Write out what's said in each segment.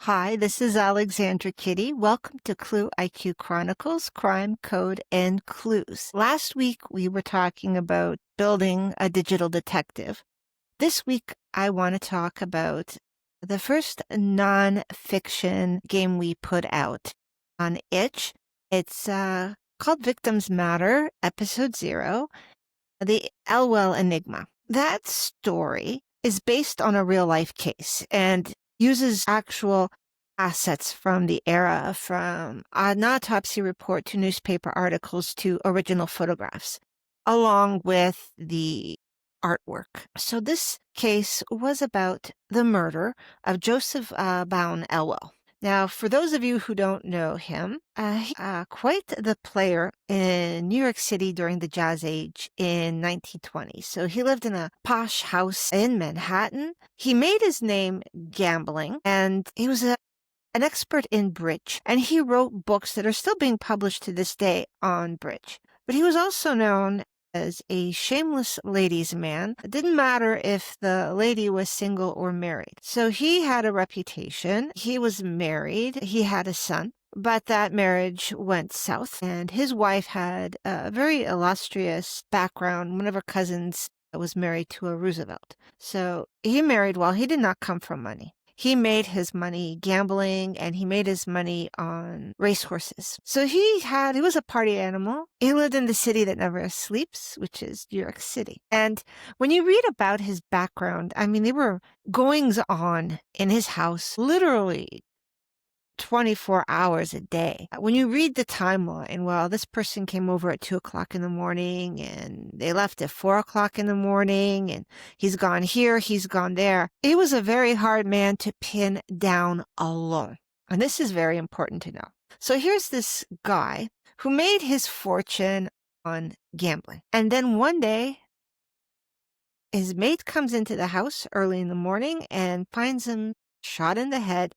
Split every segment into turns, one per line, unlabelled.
Hi, this is Alexandra Kitty. Welcome to Clue IQ Chronicles, Crime, Code, and Clues. Last week, we were talking about building a digital detective. This week, I want to talk about the first nonfiction game we put out on Itch. It's called Victims Matter, Episode 0, the Elwell Enigma. That story is based on a real-life case and uses actual assets from the era, from an autopsy report to newspaper articles to original photographs, along with the artwork. So this case was about the murder of Joseph Bowne Elwell. Now, for those of you who don't know him, quite the player in New York City during the Jazz Age in 1920. So he lived in a posh house in Manhattan. He made his name gambling, and he was an expert in bridge, and he wrote books that are still being published to this day on bridge. But he was also known as a shameless ladies' man. It didn't matter if the lady was single or married. So he had a reputation. He was married. He had a son. But that marriage went south, and his wife had a very illustrious background. One of her cousins was married to a Roosevelt. So he married well. He did not come from money. He made his money gambling, and he made his money on racehorses. So he was a party animal. He lived in the city that never sleeps, which is New York City. And when you read about his background, I mean, there were goings on in his house, literally 24 hours a day. When you read the timeline, well, this person came over at 2 o'clock in the morning and they left at 4 o'clock in the morning, and he's gone here, he's gone there. He was a very hard man to pin down alone. And this is very important to know. So here's this guy who made his fortune on gambling. And then one day, his mate comes into the house early in the morning and finds him shot in the head,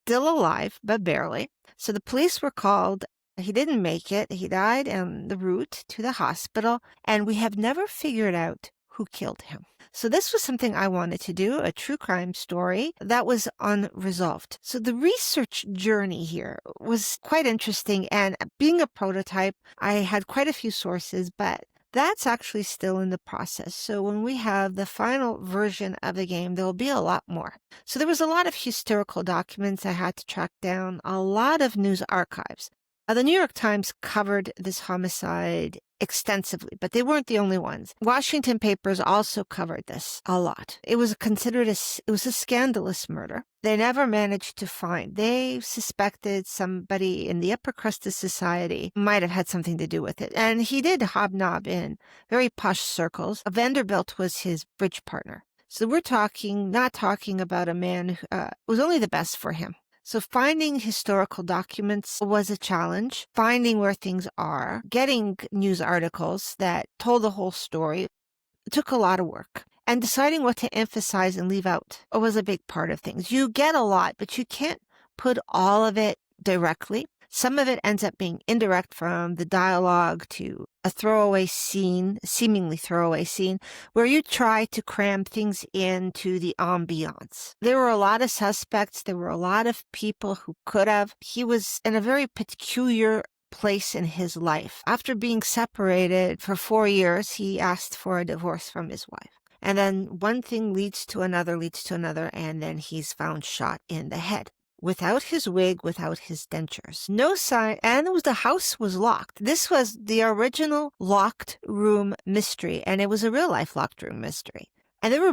still alive, but barely. So the police were called. He didn't make it. He died en route to the hospital, and we have never figured out who killed him. So this was something I wanted to do, a true crime story that was unresolved. So the research journey here was quite interesting, and being a prototype, I had quite a few sources, but that's actually still in the process. So when we have the final version of the game, there will be a lot more. So there was a lot of historical documents I had to track down, a lot of news archives. The New York Times covered this homicide extensively, but they weren't the only ones. Washington papers also covered this a lot. It was it was a scandalous murder. They never managed to find. They suspected somebody in the upper crust of society might have had something to do with it. And he did hobnob in very posh circles. Vanderbilt was his bridge partner. So we're not talking about a man who was only the best for him. So finding historical documents was a challenge. Finding where things are, getting news articles that told the whole story, took a lot of work. And deciding what to emphasize and leave out was a big part of things. You get a lot, but you can't put all of it directly. Some of it ends up being indirect, from the dialogue to a throwaway scene, seemingly throwaway scene, where you try to cram things into the ambiance. There were a lot of suspects. There were a lot of people who could have. He was in a very peculiar place in his life. After being separated for 4 years, he asked for a divorce from his wife. And then one thing leads to another, and then he's found shot in the head. Without his wig, without his dentures. No sign, and the house was locked. This was the original locked room mystery, and it was a real-life locked room mystery. And there were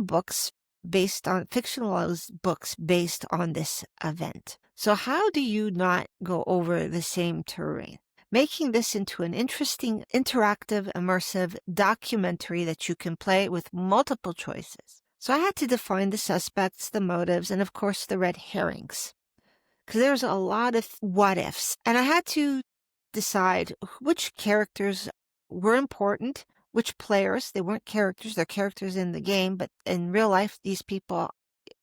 fictionalized books based on this event. So how do you not go over the same terrain? Making this into an interesting, interactive, immersive documentary that you can play with multiple choices. So I had to define the suspects, the motives, and of course the red herrings, because there's a lot of what ifs. And I had to decide which characters were important, which players. They weren't characters, they're characters in the game, but in real life, these people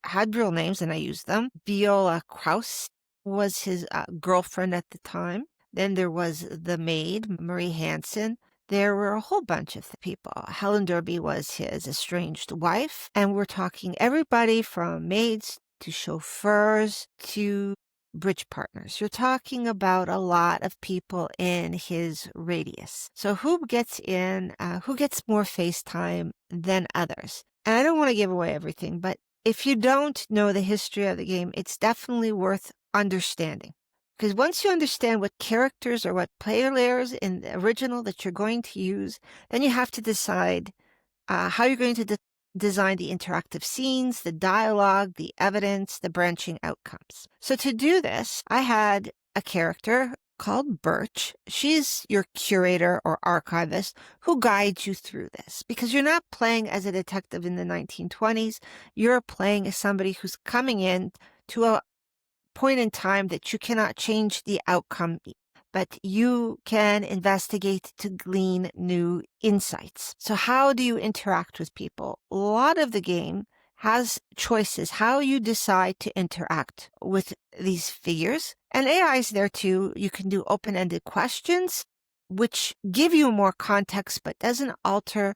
had real names and I used them. Viola Krause was his girlfriend at the time. Then there was the maid, Marie Hansen. There were a whole bunch of people. Helen Derby was his estranged wife. And we're talking everybody from maids to chauffeurs to bridge partners. You're talking about a lot of people in his radius. So who gets in, who gets more face time than others? And I don't want to give away everything, but if you don't know the history of the game, it's definitely worth understanding. Because once you understand what characters or what player layers in the original that you're going to use, then you have to decide how you're going to design the interactive scenes, the dialogue, the evidence, the branching outcomes. So to do this, I had a character called Birch. She's your curator or archivist who guides you through this, because you're not playing as a detective in the 1920s. You're playing as somebody who's coming in to a point in time that you cannot change the outcome, but you can investigate to glean new insights. So how do you interact with people? A lot of the game has choices, how you decide to interact with these figures. And AI is there too. You can do open-ended questions, which give you more context, but doesn't alter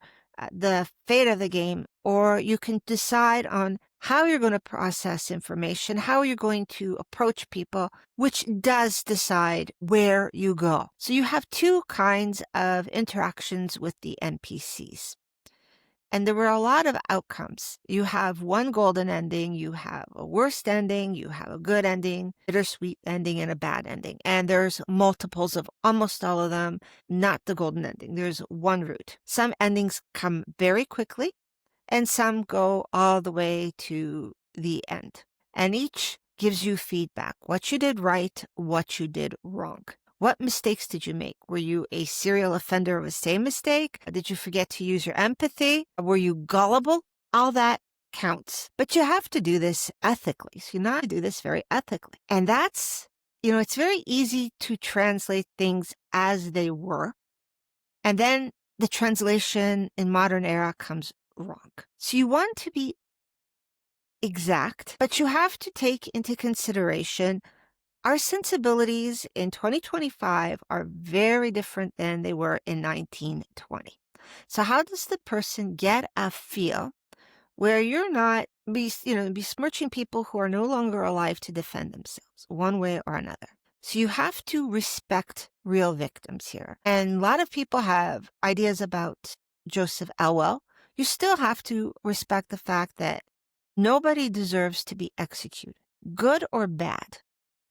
the fate of the game. Or you can decide on how you're going to process information, how you're going to approach people, which does decide where you go. So you have two kinds of interactions with the NPCs. And there were a lot of outcomes. You have one golden ending, you have a worst ending, you have a good ending, bittersweet ending, and a bad ending. And there's multiples of almost all of them, not the golden ending. There's one route. Some endings come very quickly, and some go all the way to the end. And each gives you feedback, what you did right, what you did wrong. What mistakes did you make? Were you a serial offender of the same mistake? Did you forget to use your empathy? Were you gullible? All that counts. But you have to do this ethically. So you have to do this very ethically. And that's, it's very easy to translate things as they were. And then the translation in modern era comes wrong. So you want to be exact, but you have to take into consideration our sensibilities in 2025 are very different than they were in 1920. So how does the person get a feel where you're not besmirching people who are no longer alive to defend themselves one way or another? So you have to respect real victims here. And a lot of people have ideas about Joseph Elwell. You still have to respect the fact that nobody deserves to be executed, good or bad.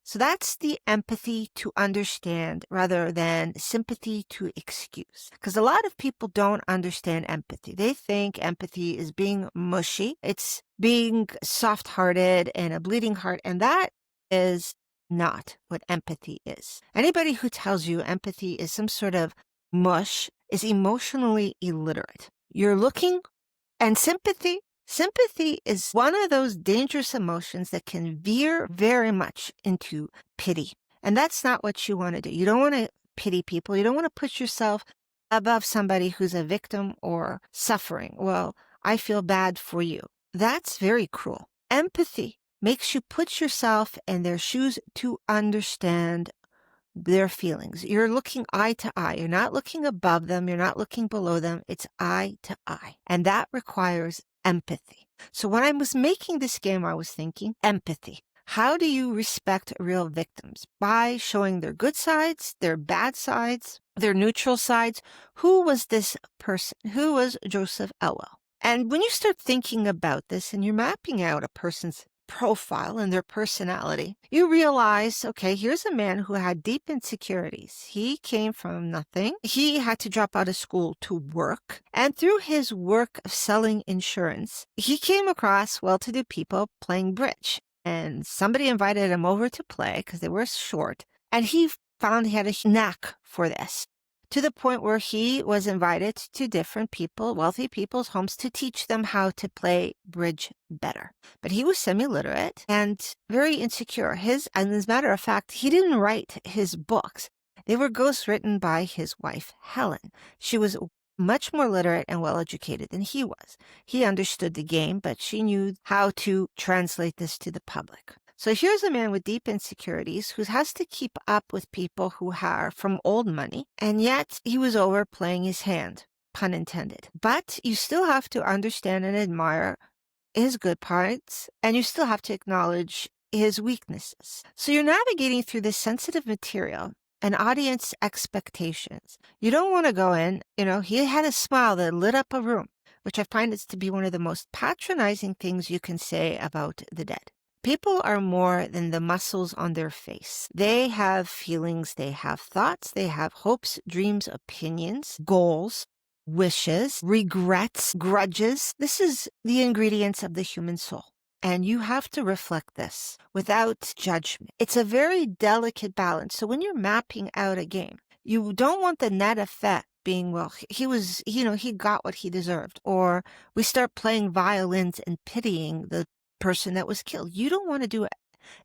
So that's the empathy to understand rather than sympathy to excuse. Because a lot of people don't understand empathy. They think empathy is being mushy. It's being soft-hearted and a bleeding heart. And that is not what empathy is. Anybody who tells you empathy is some sort of mush is emotionally illiterate. You're looking, and Sympathy is one of those dangerous emotions that can veer very much into pity. And that's not what you want to do. You don't want to pity people. You don't want to put yourself above somebody who's a victim or suffering. Well, I feel bad for you. That's very cruel. Empathy makes you put yourself in their shoes to understand their feelings. You're looking eye to eye. You're not looking above them. You're not looking below them. It's eye to eye. And that requires empathy. So when I was making this game, I was thinking empathy. How do you respect real victims? By showing their good sides, their bad sides, their neutral sides. Who was this person? Who was Joseph Elwell? And when you start thinking about this and you're mapping out a person's profile and their personality, you realize, okay, here's a man who had deep insecurities. He came from nothing. He had to drop out of school to work. And through his work of selling insurance, he came across well-to-do people playing bridge. And somebody invited him over to play because they were short. And he found he had a knack for this, to the point where he was invited to different people, wealthy people's homes, to teach them how to play bridge better. But he was semi-literate and very insecure. And as a matter of fact, he didn't write his books. They were ghostwritten by his wife, Helen. She was much more literate and well-educated than he was. He understood the game, but she knew how to translate this to the public. So here's a man with deep insecurities who has to keep up with people who are from old money, and yet he was overplaying his hand, pun intended. But you still have to understand and admire his good parts, and you still have to acknowledge his weaknesses. So you're navigating through this sensitive material and audience expectations. You don't want to go in, he had a smile that lit up a room, which I find is to be one of the most patronizing things you can say about the dead. People are more than the muscles on their face. They have feelings, they have thoughts, they have hopes, dreams, opinions, goals, wishes, regrets, grudges. This is the ingredients of the human soul. And you have to reflect this without judgment. It's a very delicate balance. So when you're mapping out a game, you don't want the net effect being, well, he got what he deserved. Or we start playing violins and pitying the person that was killed. You don't want to do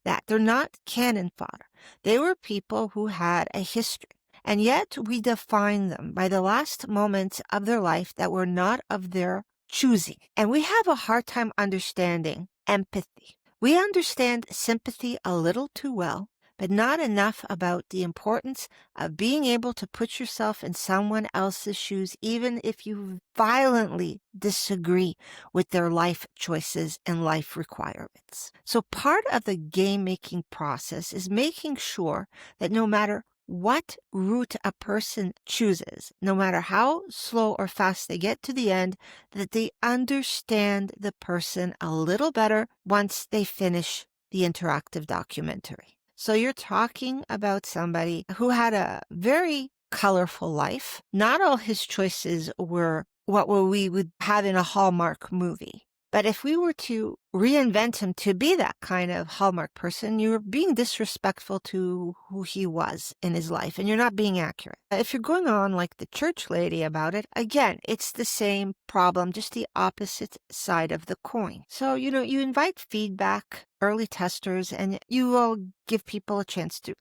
that. They're not cannon fodder. They were people who had a history. And yet we define them by the last moments of their life that were not of their choosing. And we have a hard time understanding empathy. We understand sympathy a little too well, but not enough about the importance of being able to put yourself in someone else's shoes, even if you violently disagree with their life choices and life requirements. So part of the game-making process is making sure that no matter what route a person chooses, no matter how slow or fast they get to the end, that they understand the person a little better once they finish the interactive documentary. So you're talking about somebody who had a very colorful life. Not all his choices were what we would have in a Hallmark movie. But if we were to reinvent him to be that kind of Hallmark person, you're being disrespectful to who he was in his life, and you're not being accurate. If you're going on like the church lady about it, again, it's the same problem, just the opposite side of the coin. So, you invite feedback, early testers, and you will give people a chance to.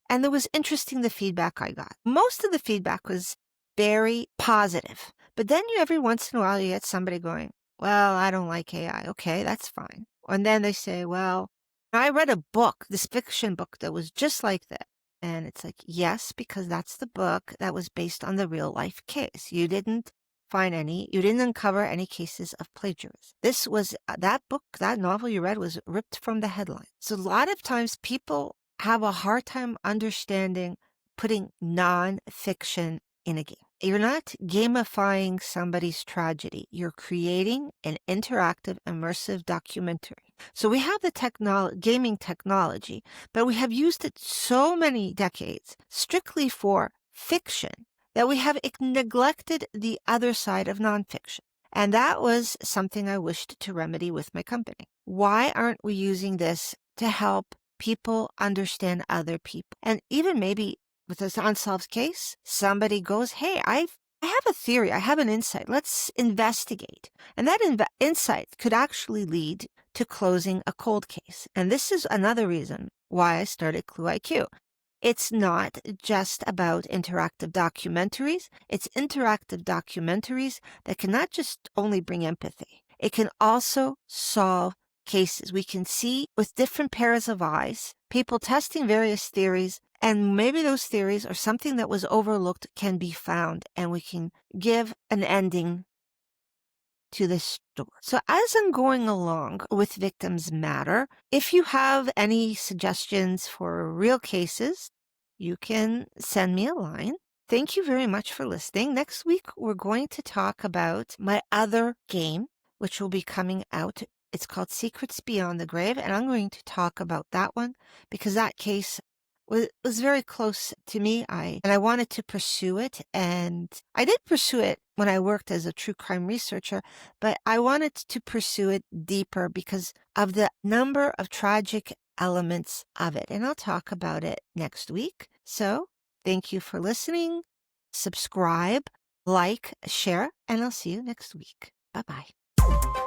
And it was interesting, the feedback I got. Most of the feedback was very positive. But then every once in a while, you get somebody going, well, I don't like AI. Okay, that's fine. And then they say, well, I read a book, this fiction book that was just like that. And it's like, yes, because that's the book that was based on the real life case. You didn't uncover any cases of plagiarism. This was that book, that novel you read was ripped from the headline. So a lot of times people have a hard time understanding putting nonfiction in a game. You're not gamifying somebody's tragedy. You're creating an interactive, immersive documentary. So we have the gaming technology, but we have used it so many decades strictly for fiction that we have neglected the other side of nonfiction. And that was something I wished to remedy with my company. Why aren't we using this to help people understand other people? And even maybe with this unsolved case, somebody goes, hey, I have a theory, I have an insight, let's investigate. And that insight could actually lead to closing a cold case. And this is another reason why I started Clue IQ. It's not just about interactive documentaries. It's interactive documentaries that can not just only bring empathy, it can also solve cases. We can see with different pairs of eyes, people testing various theories, and maybe those theories or something that was overlooked can be found, and we can give an ending to this story. So as I'm going along with Victims Matter, if you have any suggestions for real cases, you can send me a line. Thank you very much for listening. Next week, we're going to talk about my other game, which will be coming out. It's called Secrets Beyond the Grave, and I'm going to talk about that one because that case was very close to me. I wanted to pursue it, and I did pursue it when I worked as a true crime researcher, but I wanted to pursue it deeper because of the number of tragic elements of it, and I'll talk about it next week. So thank you for listening. Subscribe, like, share, and I'll see you next week. Bye-bye.